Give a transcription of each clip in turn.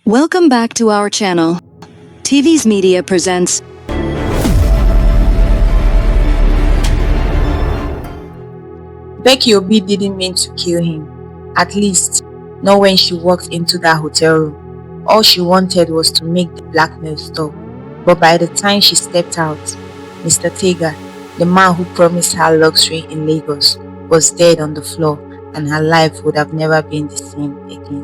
Welcome back to our channel. Tivees Media presents. Becky Obi didn't mean to kill him. At least, not when she walked into that hotel room. All she wanted was to make the blackmail stop. But by the time she stepped out, Mr. Tega, the man who promised her luxury in Lagos, was dead on the floor, and her life would have never been the same again.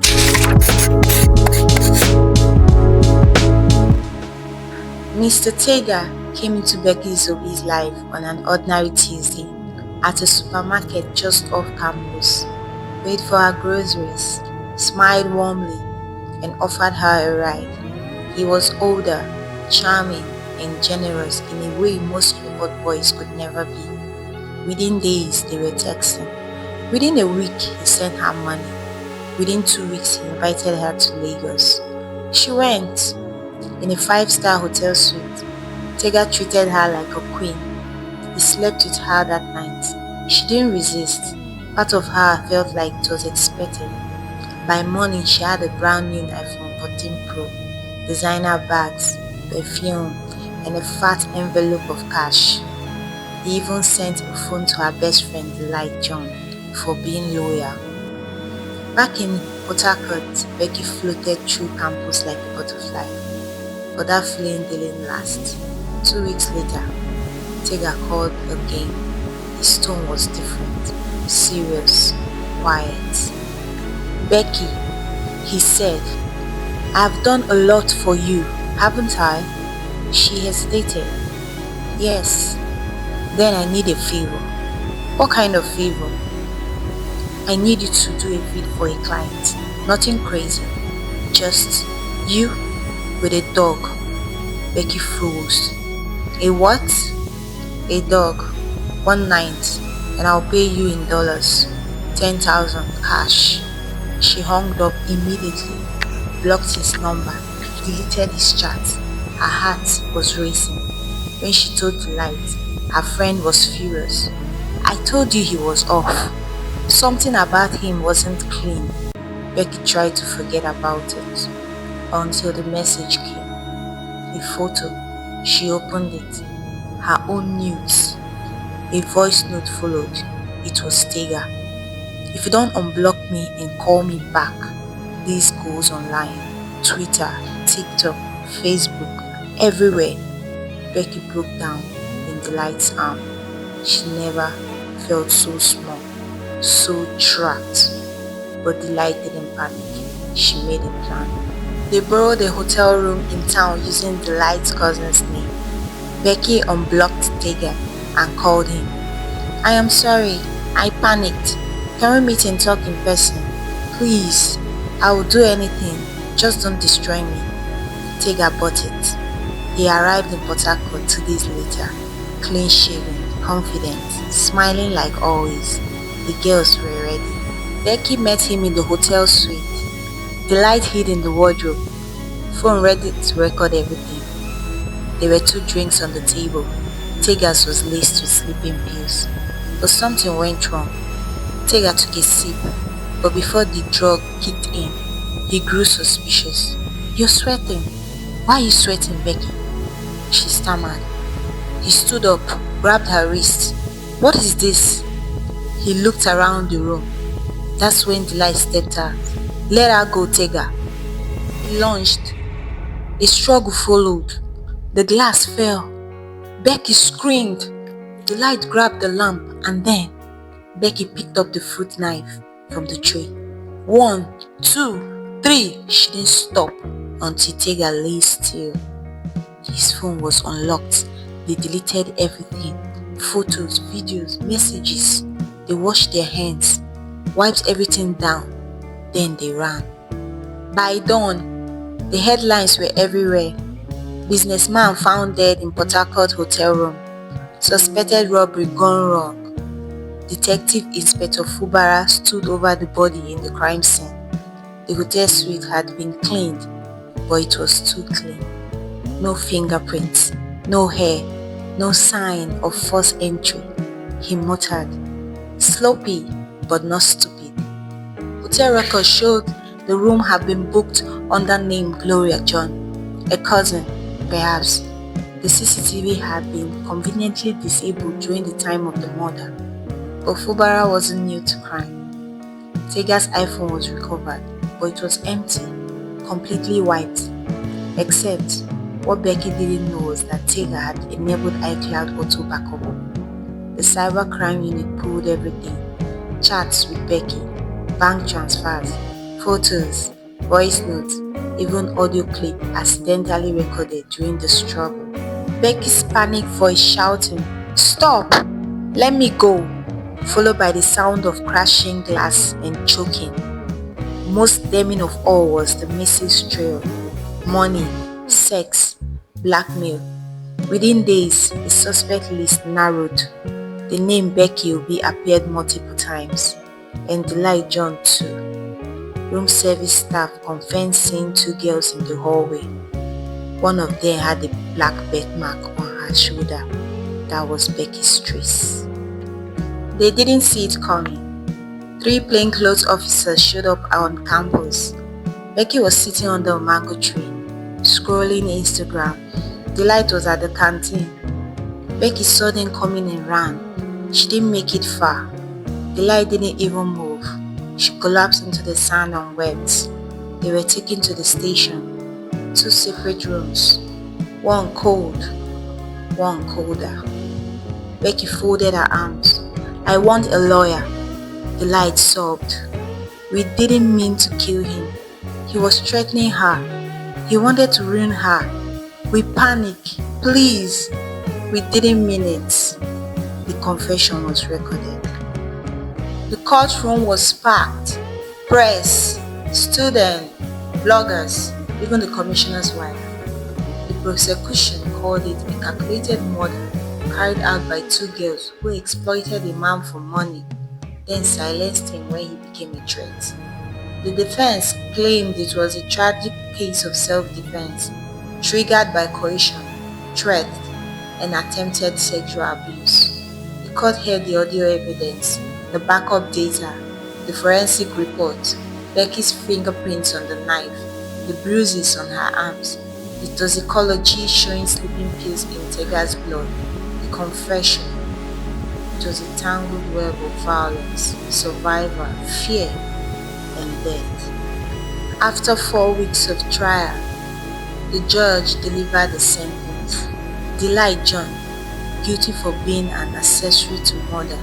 Mr. Tega came into Becky Obi's life on an ordinary Tuesday at a supermarket just off campus, paid for her groceries, smiled warmly, and offered her a ride. He was older, charming, and generous in a way most hot boys could never be. Within days, they were texting. Within a week, he sent her money. Within 2 weeks, he invited her to Lagos. She went. In a 5-star hotel suite, Tega treated her like a queen. He slept with her that night. She didn't resist. Part of her felt like it was expected. By morning, she had a brand new iPhone 14 Pro, designer bags, perfume, and a fat envelope of cash. He even sent a phone to her best friend, Delight John, for being loyal. Back in Port Harcourt, Becky floated through campus like a butterfly. But that feeling didn't last. 2 weeks later, Tega called again. His tone was different, serious, quiet. "Becky," he said, "I've done a lot for you, haven't I?" She hesitated. "Yes." "Then I need a favor." "What kind of favor?" "I need you to do a vid for a client. Nothing crazy. Just you with a dog." Becky froze. "A what?" "A dog. One night, and I'll pay you in dollars. 10,000 cash." She hung up immediately, blocked his number, deleted his chat. Her heart was racing. When she told Delight, her friend was furious. "I told you he was off. Something about him wasn't clean." Becky tried to forget about it until the message came. A photo. She opened it. Her own nudes. A voice note followed. It was Tega. "If you don't unblock me and call me back," this goes online. Twitter, TikTok, Facebook, everywhere. Becky broke down in Delight's arm. She never felt so small, so trapped. But Delight didn't panic. She made a plan. They borrowed a hotel room in town using Delight's cousin's name. Becky unblocked Tega and called him. "I am sorry, I panicked. Can we meet and talk in person? Please, I will do anything, just don't destroy me." Tega bought it. He arrived in Port Harcourt 2 days later, clean-shaven, confident, smiling like always. The girls were ready. Becky met him in the hotel suite. Delight hid in the wardrobe, phone ready to record everything. There were 2 drinks on the table. Tega's was laced with sleeping pills. But something went wrong. Tega took a sip, but before the drug kicked in, he grew suspicious. "You're sweating. Why are you sweating, Becky?" She stammered. He stood up, grabbed her wrist. "What is this?" He looked around the room. That's when Delight stepped out. "Let her go, Tega." He lunged. A struggle followed. The glass fell. Becky screamed. Delight grabbed the lamp, and then Becky picked up the fruit knife from the tray. 1, 2, 3. She didn't stop until Tega lay still. His phone was unlocked. They deleted everything. Photos, videos, messages. They washed their hands, wiped everything down. Then they ran. By dawn, the headlines were everywhere. Businessman found dead in Port Harcourt hotel room. Suspected robbery gone wrong. Detective Inspector Fubara stood over the body in the crime scene. The hotel suite had been cleaned, but it was too clean. No fingerprints, no hair, no sign of forced entry. He muttered, "Sloppy, but not stupid." Hotel records showed the room had been booked under name Gloria John, a cousin, perhaps. The CCTV had been conveniently disabled during the time of the murder, but Fubara wasn't new to crime. Tega's iPhone was recovered, but it was empty, completely wiped, except what Becky didn't know was that Tega had enabled iCloud auto backup. The cybercrime unit pulled everything: chats with Becky, bank transfers, photos, voice notes, even audio clip accidentally recorded during the struggle. Becky's panic voice shouting, "Stop! Let me go!" followed by the sound of crashing glass and choking. Most damning of all was the message trail: money, sex, blackmail. Within days, the suspect list narrowed. The name Becky Obi appeared multiple times, and Delight John too. Room service staff confirmed seeing two girls in the hallway. One of them had a black birthmark on her shoulder. That was Becky's trace. They didn't see it coming. 3 plainclothes officers showed up on campus. Becky was sitting under a mango tree, scrolling Instagram. Delight was at the canteen. Becky saw them coming and ran. She didn't make it far. Delight didn't even move. She collapsed into the sand and wept. They were taken to the station. 2 separate rooms. One cold, one colder. Becky folded her arms. "I want a lawyer." Delight sobbed. "We didn't mean to kill him. He was threatening her. He wanted to ruin her. We panicked. Please. We didn't mean it." The confession was recorded. The courtroom was packed. Press, students, bloggers, even the commissioner's wife. The prosecution called it a calculated murder carried out by 2 girls who exploited a man for money, then silenced him when he became a threat. The defense claimed it was a tragic case of self-defense, triggered by coercion, threat, and attempted sexual abuse. The court heard the audio evidence, the backup data, the forensic report, Becky's fingerprints on the knife, the bruises on her arms, the toxicology showing sleeping pills in Tega's blood, the confession. It was a tangled web of violence, survival, fear, and death. After 4 weeks of trial, the judge delivered the sentence. Delight John, guilty for being an accessory to murder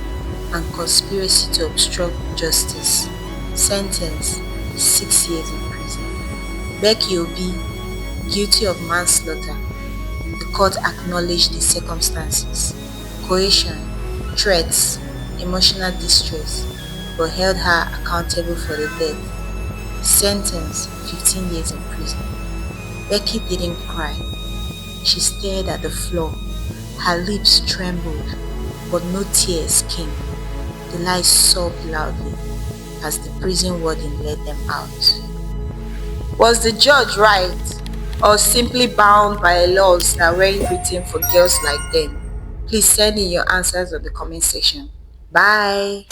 and conspiracy to obstruct justice. Sentence: 6 years in prison. Becky Obi, guilty of manslaughter. The court acknowledged the circumstances: coercion, threats, emotional distress, but held her accountable for the death. Sentence: 15 years in prison. Becky didn't cry. She stared at the floor. Her lips trembled, but no tears came. Delight sobbed loudly as the prison warden led them out. Was the judge right, or simply bound by laws that weren't written for girls like them? Please send in your answers in the comment section. Bye!